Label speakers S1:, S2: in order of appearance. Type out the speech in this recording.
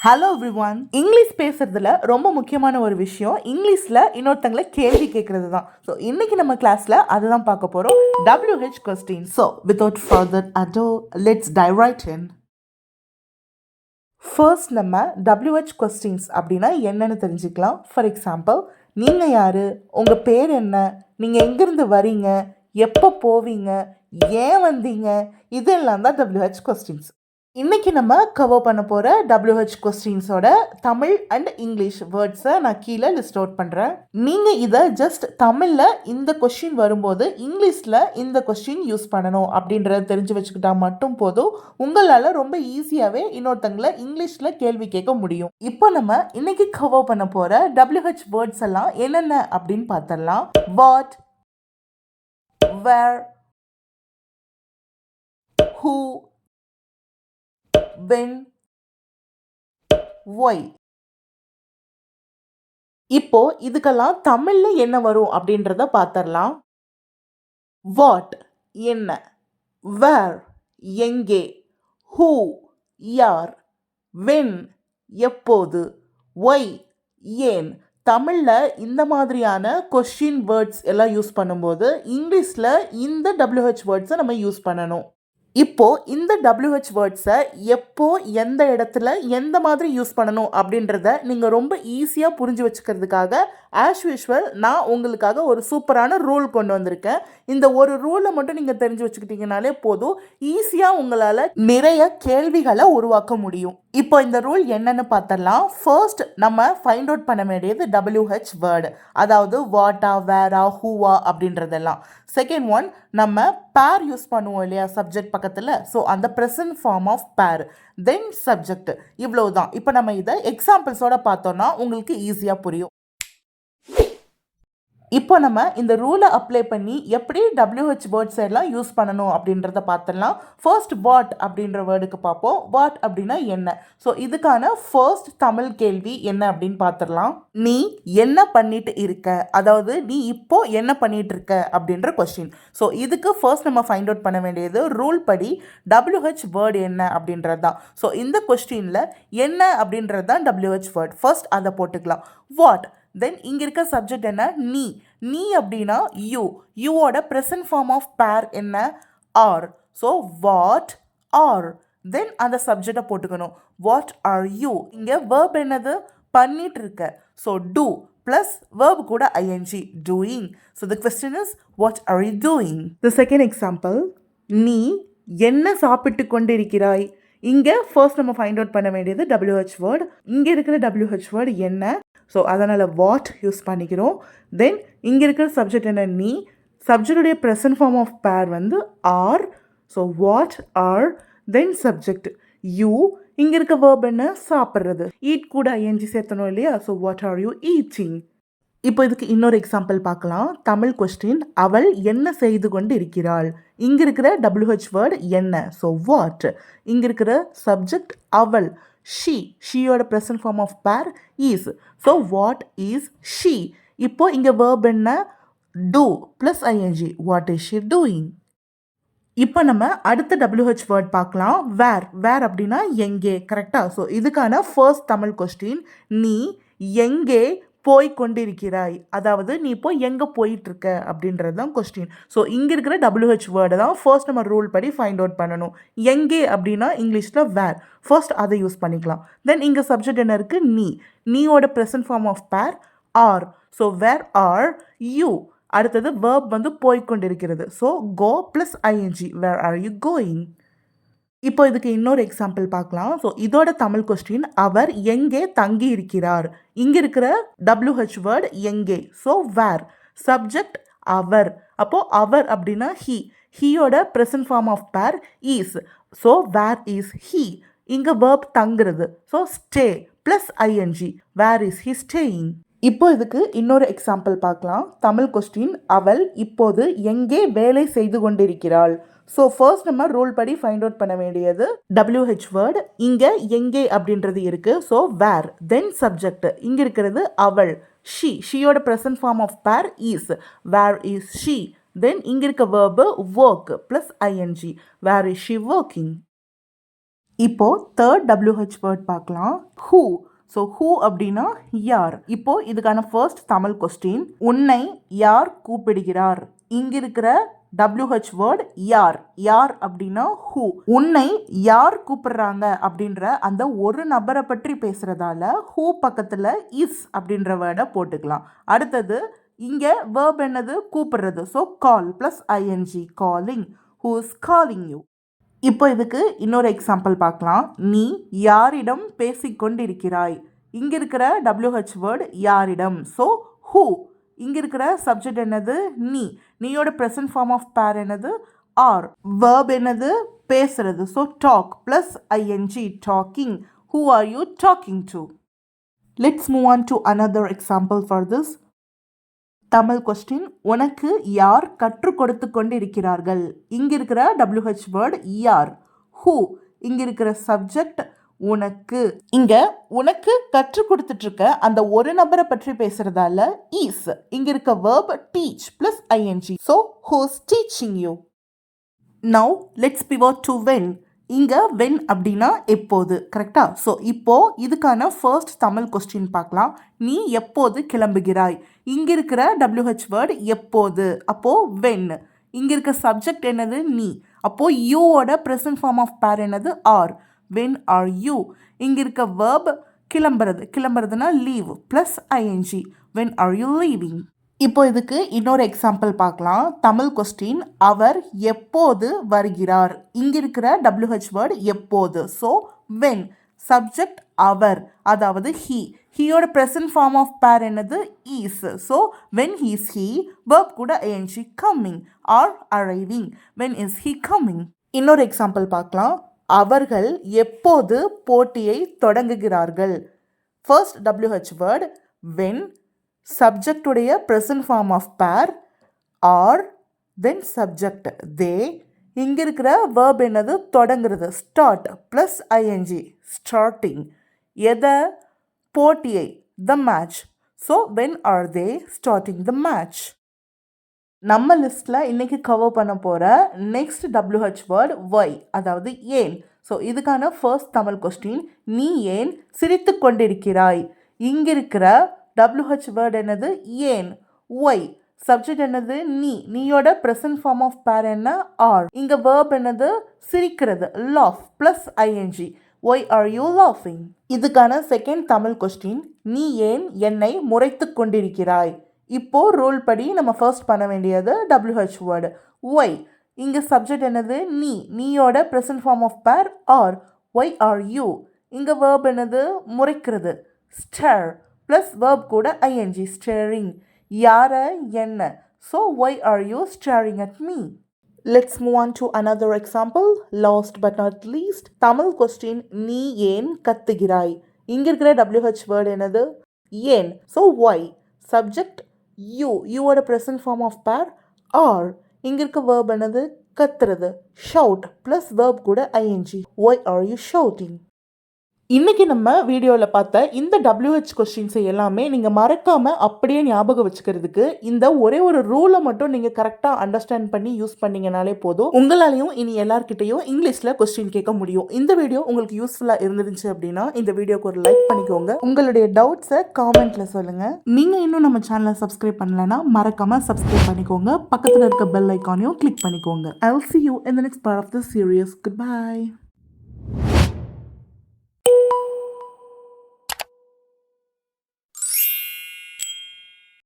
S1: Hello everyone. English பேசுறதுல ரொம்ப முக்கியமான ஒரு விஷயம் இங்கிலீஷ்ல இன்னொருத்தங்களை கேள்வி கேட்கறது தான். ஸோ இன்னைக்கு நம்ம கிளாஸ்ல அதுதான் பார்க்க போறோம். WH question. So without further ado let's dive right in. First நம்ம WH கொஸ்டின்ஸ் அப்படின்னா என்னன்னு தெரிஞ்சுக்கலாம். ஃபார் எக்ஸாம்பிள், நீங்க யாரு, உங்க பேர் என்ன, நீங்க எங்கிருந்து வரீங்க, எப்போ போவீங்க, ஏன் வந்தீங்க, இதெல்லாம் தான் WH கொஸ்டின்ஸ். இன்னைக்கு நம்ம கவர் பண்ண போகிற WH கொஸ்டின்ஸோட தமிழ் அண்ட் இங்கிலீஷ் வேர்ட்ஸை நான் கீழே லிஸ்ட் அவுட் பண்ணுறேன். நீங்கள் இதை ஜஸ்ட் தமிழில் இந்த கொஸ்டின் வரும்போது இங்கிலீஷில் இந்த கொஸ்டின் யூஸ் பண்ணணும் அப்படின்றத தெரிஞ்சு வச்சுக்கிட்டா மட்டும் போதும். உங்களால் ரொம்ப ஈஸியாகவே இன்னொருத்தங்களை இங்கிலீஷில் கேள்வி கேட்க முடியும். இப்போ நம்ம இன்னைக்கு கவர் பண்ண போகிற WH வேர்ட்ஸ் எல்லாம் என்னென்ன அப்படின்னு பார்த்துடலாம். What, where, who, when, why. இப்போ இதுக்கெல்லாம் தமிழ்ல என்ன வரும் அப்படின்றத பார்த்தரலாம். வாட் என்ன, வேர் எங்கே, ஹூ யார், வென் எப்போது, ஒய் ஏன். தமிழில் இந்த மாதிரியான கொஸ்டின் வேர்ட்ஸ் எல்லாம் யூஸ் பண்ணும்போது இங்கிலீஷில் இந்த WH வேர்ட்ஸை நம்ம யூஸ் பண்ணணும். இப்போ இந்த WH வேர்ட்ஸை எப்போ எந்த இடத்துல எந்த மாதிரி யூஸ் பண்ணணும் அப்படின்றத நீங்கள் ரொம்ப ஈஸியாக புரிஞ்சு வச்சுக்கிறதுக்காக ஆஸ் யூஷுவல் நான் உங்களுக்காக ஒரு சூப்பரான ரூல் கொண்டு வந்திருக்கேன். இந்த ஒரு ரூலை மட்டும் நீங்கள் தெரிஞ்சு வச்சுக்கிட்டீங்கனாலே போதும், ஈஸியாக உங்களால் நிறைய கேள்விகளை உருவாக்க முடியும். இப்போ இந்த ரூல் என்னன்னு பார்த்தரலாம். ஃபர்ஸ்ட் நம்ம ஃபைண்ட் அவுட் பண்ண வேண்டியது WH வேர்டு, அதாவது வாட்டா, வேரா, ஹூவா அப்படின்றதெல்லாம். செகண்ட் ஒன், நம்ம பேர் யூஸ் பண்ணுவோம் இல்லையா சப்ஜெக்ட் பக்கத்தில். ஸோ அந்த ப்ரெசன்ட் ஃபார்ம் ஆஃப் பேர், தென் சப்ஜெக்ட். இவ்வளவுதான். இப்போ நம்ம இதை எக்ஸாம்பிள்ஸோட பார்த்தோம்னா உங்களுக்கு ஈஸியாக புரியும். இப்போ நம்ம இந்த ரூலை அப்ளை பண்ணி எப்படி WH வேர்ட்ஸ் எல்லாம் யூஸ் பண்ணணும் அப்படின்றத பார்த்துடலாம். ஃபர்ஸ்ட் வாட் அப்படின்ற வேர்டுக்கு பார்ப்போம். வாட் அப்படின்னா என்ன. ஸோ இதுக்கான ஃபர்ஸ்ட் தமிழ் கேள்வி என்ன அப்படின்னு பார்த்துடலாம். நீ என்ன பண்ணிட்டு இருக்க, அதாவது நீ இப்போ என்ன பண்ணிட்டு இருக்க அப்படின்ற கொஸ்டின். ஸோ இதுக்கு ஃபர்ஸ்ட் நம்ம ஃபைண்ட் அவுட் பண்ண வேண்டியது ரூல் படி WH வேர்டு என்ன அப்படின்றது தான். ஸோ இந்த கொஸ்டினில் என்ன அப்படின்றது தான் WH வேர்ட். ஃபர்ஸ்ட் அதை போட்டுக்கலாம். வாட், தென் இங்கே இருக்க சப்ஜெக்ட் என்ன, நீ. நீ அப்படின்னா யூ. யூவோட ப்ரெசன்ட் ஃபார்ம் ஆஃப் பேர் என்ன, are. So what are, then அந்த சப்ஜெக்டை போட்டுக்கணும். What are you. இங்கே வேர்ப் என்னது, பண்ணிட்டு இருக்க. ஸோ டூ ப்ளஸ் வேர்ப் கூட ING, doing. So the question is what are you doing. The second example, நீ என்ன சாப்பிட்டு கொண்டு இருக்கிறாய். இங்கே ஃபர்ஸ்ட் நம்ம ஃபைண்ட் அவுட் பண்ண வேண்டியது WH வேர்டு. இங்கே இருக்கிற WH வேர்டு என்ன. ஸோ அதனால் வாட் யூஸ் பண்ணிக்கிறோம். தென் இங்கே இருக்கிற சப்ஜெக்ட் என்ன, நீ. சப்ஜெக்டுடைய ப்ரெசன்ட் ஃபார்ம் ஆஃப் பேர் வந்து are. So what are, then subject you. இங்கே இருக்க வேர்ப் என்ன, சாப்பிட்றது. ஈட் கூட ஐஎன்ஜி சேர்த்தணும் இல்லையா. So what are you eating. இப்போ இதுக்கு இன்னொரு எக்ஸாம்பிள் பார்க்கலாம். தமிழ் கொஸ்டின், அவள் என்ன செய்து கொண்டு இருக்கிறாள். இங்கே இருக்கிற WH வேர்டு என்ன. So what. இங்கே இருக்கிற சப்ஜெக்ட் அவள், ஷீ. ஷீயோட ப்ரெசன்ட் ஃபார்ம் ஆஃப் பேர் is. So what is she. இப்போ இங்கே வேர்ப் என்ன, do plus ING, what is she doing. இப்போ நம்ம அடுத்த WH வேர்ட் பார்க்கலாம். வேர். வேர் அப்படின்னா எங்கே, கரெக்டாக. ஸோ இதுக்கான ஃபர்ஸ்ட் தமிழ் கொஸ்டின், நீ எங்கே போய் கொண்டிருக்கிறாய், அதாவது நீ இப்போ எங்கே போயிட்டுருக்க அப்படின்றது தான் கொஸ்டின். ஸோ இங்கே இருக்கிற WH வேர்டை தான் ஃபர்ஸ்ட் நம்ம ரூல் படி ஃபைண்ட் அவுட் பண்ணணும். எங்கே அப்படின்னா இங்கிலீஷில் வேர். ஃபர்ஸ்ட் அதை யூஸ் பண்ணிக்கலாம். தென் இங்கே சப்ஜெக்ட் என்ன இருக்குது, நீ. நீயோட ப்ரெசன்ட் ஃபார்ம் ஆஃப் பேர் are. So where are you. அடுத்தது வேர்ப் வந்து போய்கொண்டிருக்கிறது. So go plus I N G, where are you going. இப்போ இதுக்கு இன்னொரு எக்ஸாம்பிள் பார்க்கலாம். ஸோ இதோட தமிழ் கொஸ்டின், அவர் எங்கே தங்கி இருக்கிறார். இங்கே இருக்கிற WH வேர்டு எங்கே. So where. சப்ஜெக்ட் அவர். அப்போது அவர் அப்படின்னா ஹீ. ஹீயோட ப்ரெசன்ட் ஃபார்ம் ஆஃப் பேர் is. So where is he. இங்கே வேர்ப் தங்குறது. So stay plus I N G, where is he staying. இப்போ இதுக்கு இன்னொரு எக்ஸாம்பிள் பார்க்கலாம். தமிழ் கொஸ்டின், அவள் இப்போது எங்கே வேலை செய்து கொண்டிருக்கிறாள். ஸோ ஃபர்ஸ்ட் நம்ம ரூல் படி ஃபைண்ட் அவுட் பண்ண வேண்டியது WH வேர்டு. இங்கே எங்கே அப்படின்றது இருக்குது. So where. தென் சப்ஜெக்ட் இங்கே இருக்கிறது அவள், ஷீ. ஷீயோட ப்ரெசன்ட் ஃபார்ம் ஆஃப் பேர் is. Where is she. Then இங்கே இருக்க verb work plus I N G, where is she working. இப்போ தேர்ட் WH வேர்ட் பார்க்கலாம். ஹூ. ஸோ ஹூ அப்படின்னா யார். இப்போ இதுக்கான ஃபர்ஸ்ட் தமிழ் கொஸ்டின், உன்னை யார் கூப்பிடுகிறார். இங்க இருக்கிற WH வேர்ட் யார். யார் அப்படின்னா ஹூ. உன்னை யார் கூப்பிடுறாங்க அப்படின்ற அந்த ஒரு நபரை பற்றி பேசுறதால ஹூ பக்கத்துல இஸ் அப்படின்ற வேர்டை போட்டுக்கலாம். அடுத்தது இங்க வேர்ப் என்னது, கூப்பிடுறது. So call plus ING, calling. Who is calling you. இப்போ இதுக்கு இன்னொரு எக்ஸாம்பிள் பார்க்கலாம். நீ யாரிடம் பேசிக்கொண்டிருக்கிறாய். இங்க இருக்கிற WH வேர்டு யாரிடம். So who. இங்க இருக்கிற சப்ஜெக்ட் என்னது, நீ. நீயோட ப்ரெசன்ட் ஃபார்ம் ஆஃப் பேர் என்னது, ஆர். வேர்ப் என்னது, பேசுறது. So talk plus ING, talking. Who are you talking to. Let's move on to another example for this. Tamil question, உனக்கு யார் கற்றுக் கொடுத்து கொண்டு இருக்கிறார்கள். இங்க இருக்கிற WH வேர்டு யார். ஹூ. இங்க இருக்கிற சப்ஜெக்ட் உனக்கு. இங்க உனக்கு கற்றுக் கொடுத்துட்டு இருக்க அந்த ஒரு நபரை பற்றி பேசுறதால இஸ். இங்க இருக்க verb teach plus ING. So who's teaching you. Now let's pivot to when. இங்க வென் அப்படின்னா எப்போது, கரெக்டா. ஸோ இப்போ இதுக்கான ஃபர்ஸ்ட் தமிழ் கொஸ்டின் பார்க்கலாம். நீ எப்போது கிளம்புகிறாய். இங்க இருக்கிற WH வேர்டு எப்போது. அப்போ வென். இங்க இருக்க சப்ஜெக்ட் என்னது, நீ. அப்போ யூவோட ப்ரெசன்ட் ஃபார்ம் ஆஃப் பேர் என்னது, ஆர். When are you. இங்க இருக்க வேர்ப் கிளம்புறது. கிளம்புறதுனா leave plus I N G. When are you leaving. இப்போ இதுக்கு இன்னொரு எக்ஸாம்பிள் பார்க்கலாம். தமிழ் கொஸ்டின், அவர் எப்போது வருகிறார். இங்க இருக்கிற WH வேர்டு எப்போது. So when. சப்ஜெக்ட் அவர், அதாவது ஹீ. ஹீயோட ப்ரெசன்ட் ஃபார்ம் ஆஃப் பேர் என்னது, is. So when he's he. Verb கூட I N G, coming or arriving. When is he coming. இன்னொரு எக்ஸாம்பிள் பார்க்கலாம். அவர்கள் எப்போது போட்டியை தொடங்குகிறார்கள். First WH word when. சப்ஜெக்டுடைய ப்ரெசன்ட் ஃபார்ம் ஆஃப் பேர் ஆர். Then subject they. இங்கே இருக்கிற வேர்ப் என்னது, தொடங்குறது. Start plus I N G, starting. எதை, போட்டியை, the match. So when are they starting the match. நம்ம லிஸ்ட்டில் இன்றைக்கி கவர் பண்ண போகிற நெக்ஸ்ட் WH வேர்டு ஒய், அதாவது ஏன். ஸோ இதுக்கான ஃபர்ஸ்ட் தமிழ் கொஸ்டின், நீ ஏன் சிரித்து கொண்டிருக்கிறாய். இங்கே இருக்கிற WH வேர்டு என்னது, ஏன். ஒய். சப்ஜெக்ட் என்னது, நீ. நீயோட ப்ரெசன்ட் ஃபார்ம் ஆஃப் பேர் என்ன, ஆர். இங்க வேர்ப் என்னது, சிரிக்கிறது. Laugh plus I N G. Why are you லாஃபிங். இதுக்கான செகண்ட் தமிழ் கொஸ்டின், நீ ஏன் என்னை முறைத்து கொண்டிருக்கிறாய். இப்போ ரூல் படி நம்ம ஃபர்ஸ்ட் பண்ண வேண்டியது WH வேர்டு ஒய். இங்க சப்ஜெக்ட் என்னது, நீ. நீயோட ப்ரெசன்ட் ஃபார்ம் ஆஃப் பேர் ஆர். Why are you. இங்க வேர்ப் என்னது, முறைக்கிறது. ஸ்டேர் ப்ளஸ் வேர்ப் கூட ஐஎன்ஜி, ஸ்டேரிங். யார, என்ன. So why are you staring at me. Let's move on to another example. Last but not least, Tamil question, நீ ஏன் கத்துகிறாய். இங்க இருக்கிற WH வேர்டு என்னது, ஏன். So why. Subject you. யூவோட ப்ரெசன்ட் ஃபார்ம் ஆஃப் பேர் ஆர். இங்க இருக்க வேர்ப் என்னது, கத்துறது. ஷவுட் ப்ளஸ் வேர்ப் கூட ING. Why are you shouting. இன்றைக்கி நம்ம வீடியோவில் பார்த்த இந்த WH கொஸ்டின்ஸை எல்லாமே நீங்கள் மறக்காமல் அப்படியே ஞாபகம் வச்சுக்கிறதுக்கு இந்த ஒரே ஒரு ரூலை மட்டும் நீங்கள் கரெக்டாக அண்டர்ஸ்டாண்ட் பண்ணி யூஸ் பண்ணிங்கனாலே போதும். உங்களாலையும் இனி எல்லார்கிட்டையும் இங்கிலீஷில் கொஸ்டின் கேட்க முடியும். இந்த வீடியோ உங்களுக்கு யூஸ்ஃபுல்லாக இருந்துருச்சு அப்படின்னா இந்த வீடியோக்கு ஒரு லைக் பண்ணிக்கோங்க. உங்களுடைய டவுட்ஸை காமெண்ட்டில் சொல்லுங்கள். நீங்கள் இன்னும் நம்ம சேனலை சப்ஸ்கிரைப் பண்ணலைன்னா மறக்காமல் சப்ஸ்கிரைப் பண்ணிக்கோங்க. பக்கத்தில் இருக்க பெல் ஐக்கானையும் கிளிக் பண்ணிக்கோங்க. I'll see you in the next part of this series. Goodbye.